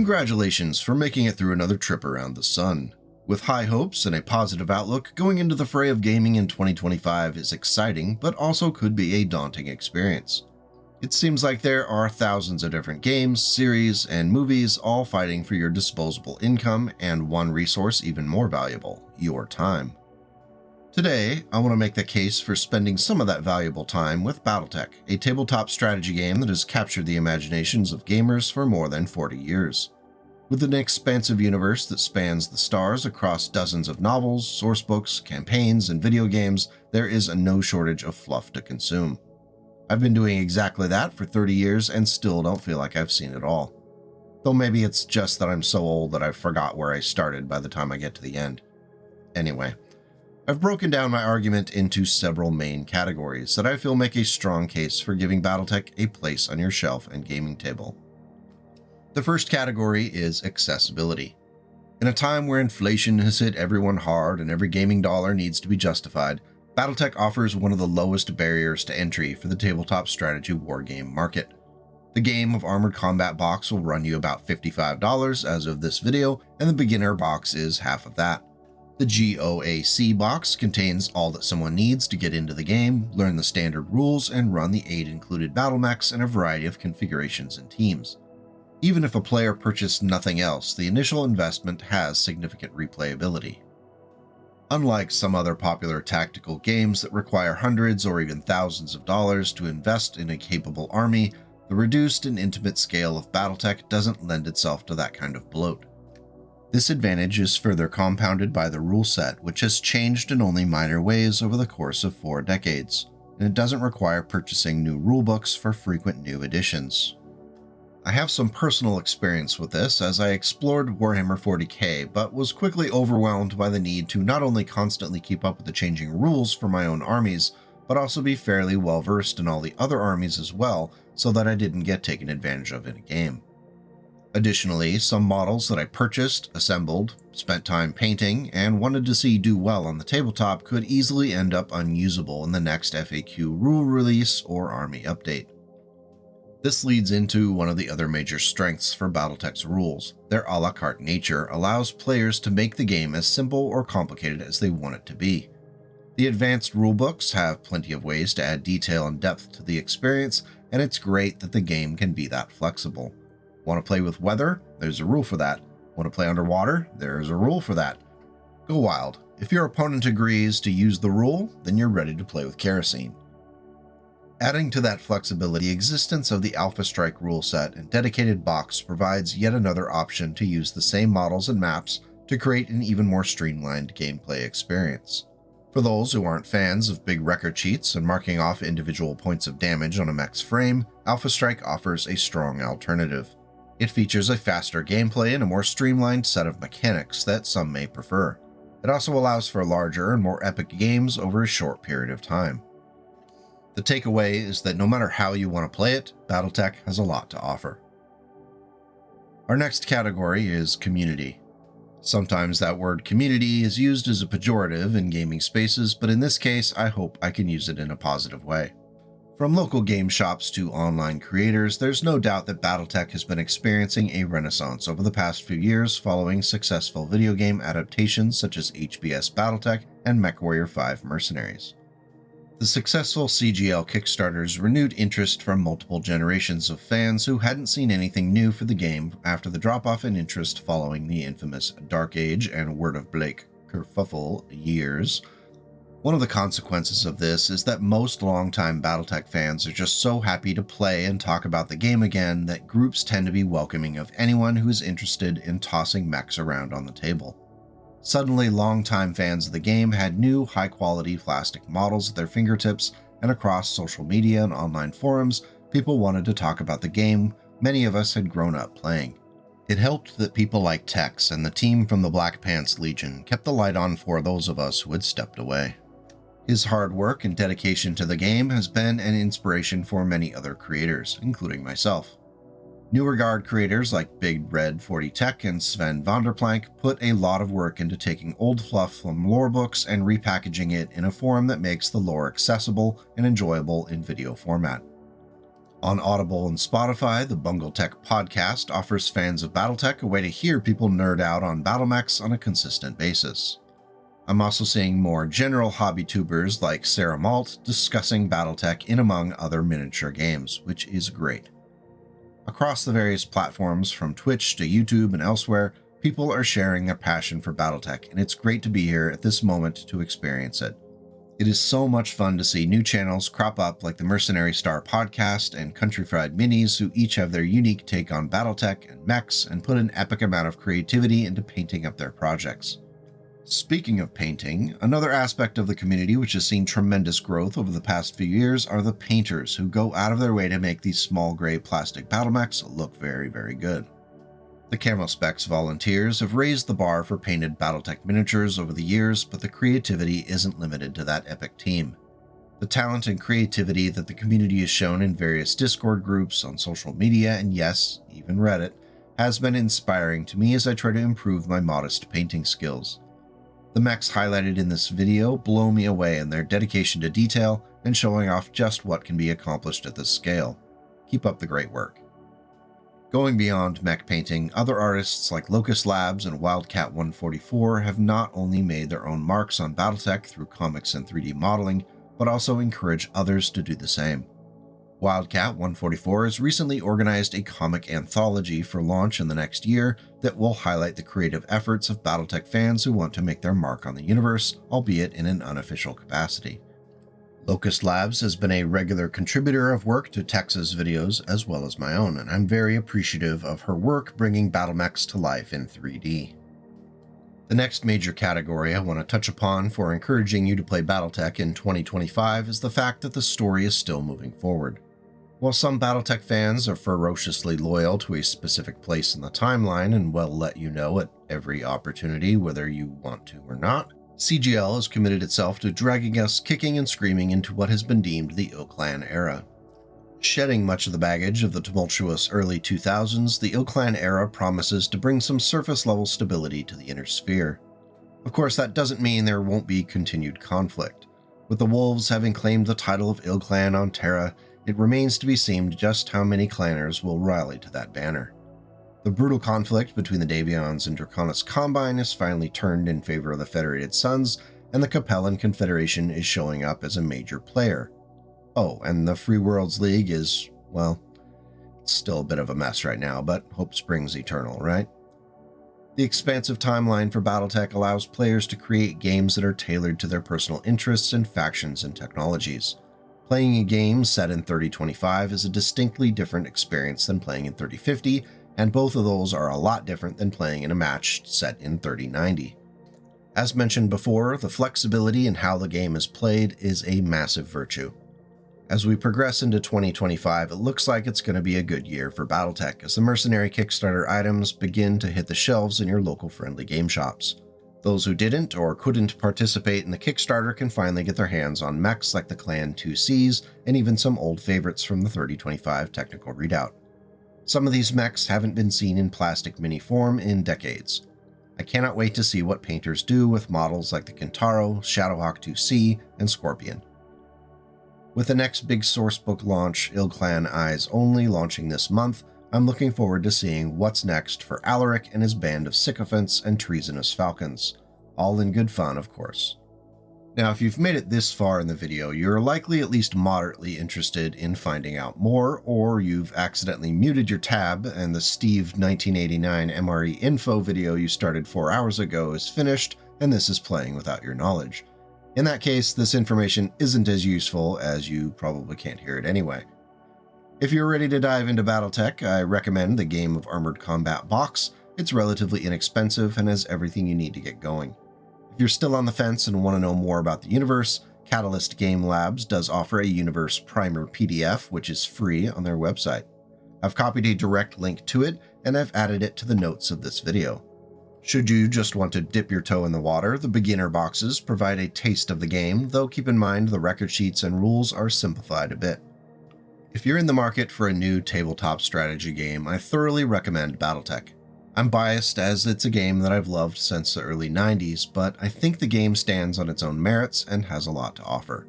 Congratulations for making it through another trip around the sun. With high hopes and a positive outlook, going into the fray of gaming in 2025 is exciting, but also could be a daunting experience. It seems like there are thousands of different games, series, and movies all fighting for your disposable income and one resource even more valuable, your time. Today, I want to make the case for spending some of that valuable time with BattleTech, a tabletop strategy game that has captured the imaginations of gamers for more than 40 years. With an expansive universe that spans the stars across dozens of novels, sourcebooks, campaigns, and video games, there is no shortage of fluff to consume. I've been doing exactly that for 30 years and still don't feel like I've seen it all. Though maybe it's just that I'm so old that I forgot where I started by the time I get to the end. Anyway, I've broken down my argument into several main categories that I feel make a strong case for giving BattleTech a place on your shelf and gaming table. The first category is accessibility. In a time where inflation has hit everyone hard and every gaming dollar needs to be justified, BattleTech offers one of the lowest barriers to entry for the tabletop strategy wargame market. The Game of Armored Combat box will run you about $55 as of this video, and the beginner box is half of that. The GOAC box contains all that someone needs to get into the game, learn the standard rules, and run the 8 included battle mechs in a variety of configurations and teams. Even if a player purchased nothing else, the initial investment has significant replayability. Unlike some other popular tactical games that require hundreds or even thousands of dollars to invest in a capable army, the reduced and intimate scale of BattleTech doesn't lend itself to that kind of bloat. This advantage is further compounded by the rule set, which has changed in only minor ways over the course of 4 decades, and it doesn't require purchasing new rulebooks for frequent new editions. I have some personal experience with this as I explored Warhammer 40k, but was quickly overwhelmed by the need to not only constantly keep up with the changing rules for my own armies, but also be fairly well versed in all the other armies as well, so that I didn't get taken advantage of in a game. Additionally, some models that I purchased, assembled, spent time painting, and wanted to see do well on the tabletop could easily end up unusable in the next FAQ rule release or army update. This leads into one of the other major strengths for BattleTech's rules. Their a la carte nature allows players to make the game as simple or complicated as they want it to be. The advanced rulebooks have plenty of ways to add detail and depth to the experience, and it's great that the game can be that flexible. Want to play with weather? There's a rule for that. Want to play underwater? There's a rule for that. Go wild. If your opponent agrees to use the rule, then you're ready to play with kerosene. Adding to that flexibility, existence of the Alpha Strike rule set and dedicated box provides yet another option to use the same models and maps to create an even more streamlined gameplay experience. For those who aren't fans of big record cheats and marking off individual points of damage on a mech's frame, Alpha Strike offers a strong alternative. It features a faster gameplay and a more streamlined set of mechanics that some may prefer. It also allows for larger and more epic games over a short period of time. The takeaway is that no matter how you want to play it, BattleTech has a lot to offer. Our next category is community. Sometimes that word community is used as a pejorative in gaming spaces, but in this case, I hope I can use it in a positive way. From local game shops to online creators, there's no doubt that BattleTech has been experiencing a renaissance over the past few years following successful video game adaptations such as HBS BattleTech and Mechwarrior 5 Mercenaries. The successful CGL Kickstarters renewed interest from multiple generations of fans who hadn't seen anything new for the game after the drop-off in interest following the infamous Dark Age and Word of Blake kerfuffle years. One of the consequences of this is that most longtime BattleTech fans are just so happy to play and talk about the game again that groups tend to be welcoming of anyone who is interested in tossing mechs around on the table. Suddenly, longtime fans of the game had new, high-quality plastic models at their fingertips, and across social media and online forums, people wanted to talk about the game many of us had grown up playing. It helped that people like Tex and the team from the Black Pants Legion kept the light on for those of us who had stepped away. His hard work and dedication to the game has been an inspiration for many other creators, including myself. New Regard creators like Big Red 40 Tech and Sven Van Der Plank put a lot of work into taking old fluff from lore books and repackaging it in a form that makes the lore accessible and enjoyable in video format. On Audible and Spotify, the BungleTech Podcast offers fans of BattleTech a way to hear people nerd out on battlemechs on a consistent basis. I'm also seeing more general hobby tubers like SarahMalt discussing BattleTech in among other miniature games, which is great. Across the various platforms from Twitch to YouTube and elsewhere, people are sharing their passion for BattleTech, and it's great to be here at this moment to experience it. It is so much fun to see new channels crop up like the Mercenary Star Podcast and Country Fried Minis, who each have their unique take on BattleTech and mechs and put an epic amount of creativity into painting up their projects. Speaking of painting, another aspect of the community which has seen tremendous growth over the past few years are the painters who go out of their way to make these small gray plastic battlemechs look very, very good. The Camo Specs volunteers have raised the bar for painted BattleTech miniatures over the years, but the creativity isn't limited to that epic team. The talent and creativity that the community has shown in various Discord groups, on social media, and yes, even Reddit, has been inspiring to me as I try to improve my modest painting skills. The mechs highlighted in this video blow me away in their dedication to detail and showing off just what can be accomplished at this scale. Keep up the great work. Going beyond mech painting, other artists like Locust Labs and Wildcat 144 have not only made their own marks on BattleTech through comics and 3D modeling, but also encourage others to do the same. Wildcat 144 has recently organized a comic anthology for launch in the next year that will highlight the creative efforts of BattleTech fans who want to make their mark on the universe, albeit in an unofficial capacity. Locust Labs has been a regular contributor of work to Tex's videos as well as my own, and I'm very appreciative of her work bringing battlemechs to life in 3D. The next major category I want to touch upon for encouraging you to play BattleTech in 2025 is the fact that the story is still moving forward. While some BattleTech fans are ferociously loyal to a specific place in the timeline and will let you know at every opportunity whether you want to or not, CGL has committed itself to dragging us kicking and screaming into what has been deemed the Ilclan era. Shedding much of the baggage of the tumultuous early 2000s, the Ilclan era promises to bring some surface-level stability to the inner sphere. Of course, that doesn't mean there won't be continued conflict. With the Wolves having claimed the title of Ilclan on Terra, it remains to be seen just how many clanners will rally to that banner. The brutal conflict between the Davions and Draconis Combine is finally turned in favor of the Federated Sons, and the Capellan Confederation is showing up as a major player. Oh, and the Free Worlds League is, well, it's still a bit of a mess right now, but hope springs eternal, right? The expansive timeline for BattleTech allows players to create games that are tailored to their personal interests in factions and technologies. Playing a game set in 3025 is a distinctly different experience than playing in 3050, and both of those are a lot different than playing in a match set in 3090. As mentioned before, the flexibility in how the game is played is a massive virtue. As we progress into 2025, it looks like it's going to be a good year for BattleTech as the Mercenary Kickstarter items begin to hit the shelves in your local friendly game shops. Those who didn't or couldn't participate in the Kickstarter can finally get their hands on mechs like the Clan 2Cs and even some old favorites from the 3025 technical readout. Some of these mechs haven't been seen in plastic mini form in decades. I cannot wait to see what painters do with models like the Kintaro, Shadowhawk 2C, and Scorpion. With the next big sourcebook launch, Ilclan Eyes Only, launching this month, I'm looking forward to seeing what's next for Alaric and his band of sycophants and treasonous falcons. All in good fun, of course. Now, if you've made it this far in the video, you're likely at least moderately interested in finding out more, or you've accidentally muted your tab and the Steve 1989 MRE info video you started 4 hours ago is finished, and this is playing without your knowledge. In that case, this information isn't as useful as you probably can't hear it anyway. If you're ready to dive into BattleTech, I recommend the Game of Armored Combat box. It's relatively inexpensive and has everything you need to get going. If you're still on the fence and want to know more about the universe, Catalyst Game Labs does offer a Universe Primer PDF, which is free on their website. I've copied a direct link to it, and I've added it to the notes of this video. Should you just want to dip your toe in the water, the beginner boxes provide a taste of the game, though keep in mind the record sheets and rules are simplified a bit. If you're in the market for a new tabletop strategy game, I thoroughly recommend BattleTech. I'm biased as it's a game that I've loved since the early 90s, but I think the game stands on its own merits and has a lot to offer.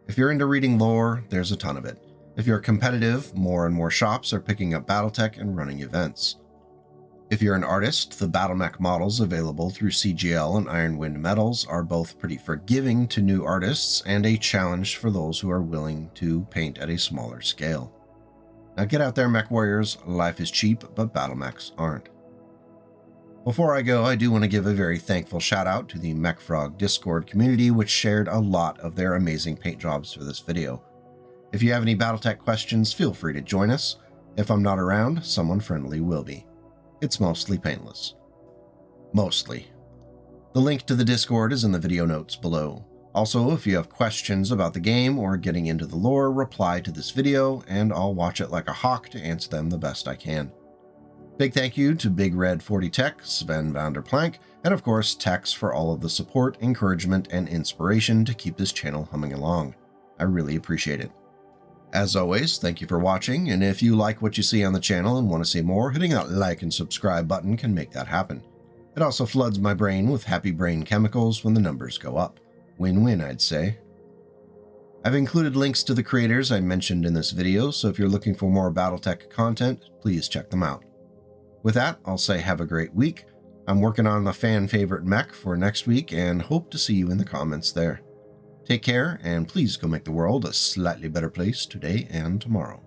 If you're into reading lore, there's a ton of it. If you're competitive, more and more shops are picking up BattleTech and running events. If you're an artist, the BattleMech models available through CGL and Ironwind Metals are both pretty forgiving to new artists and a challenge for those who are willing to paint at a smaller scale. Now get out there, Mech Warriors. Life is cheap, but BattleMechs aren't. Before I go, I do want to give a very thankful shout out to the MechFrog Discord community, which shared a lot of their amazing paint jobs for this video. If you have any BattleTech questions, feel free to join us. If I'm not around, someone friendly will be. It's mostly painless. Mostly. The link to the Discord is in the video notes below. Also, if you have questions about the game or getting into the lore, reply to this video, and I'll watch it like a hawk to answer them the best I can. Big thank you to Big Red 40 Tech, Sven Van Der Plank, and of course Tex for all of the support, encouragement, and inspiration to keep this channel humming along. I really appreciate it. As always, thank you for watching, and if you like what you see on the channel and want to see more, hitting that like and subscribe button can make that happen. It also floods my brain with happy brain chemicals when the numbers go up. Win-win, I'd say. I've included links to the creators I mentioned in this video, so if you're looking for more BattleTech content, please check them out. With that, I'll say have a great week. I'm working on the fan favorite mech for next week and hope to see you in the comments there. Take care, and please go make the world a slightly better place today and tomorrow.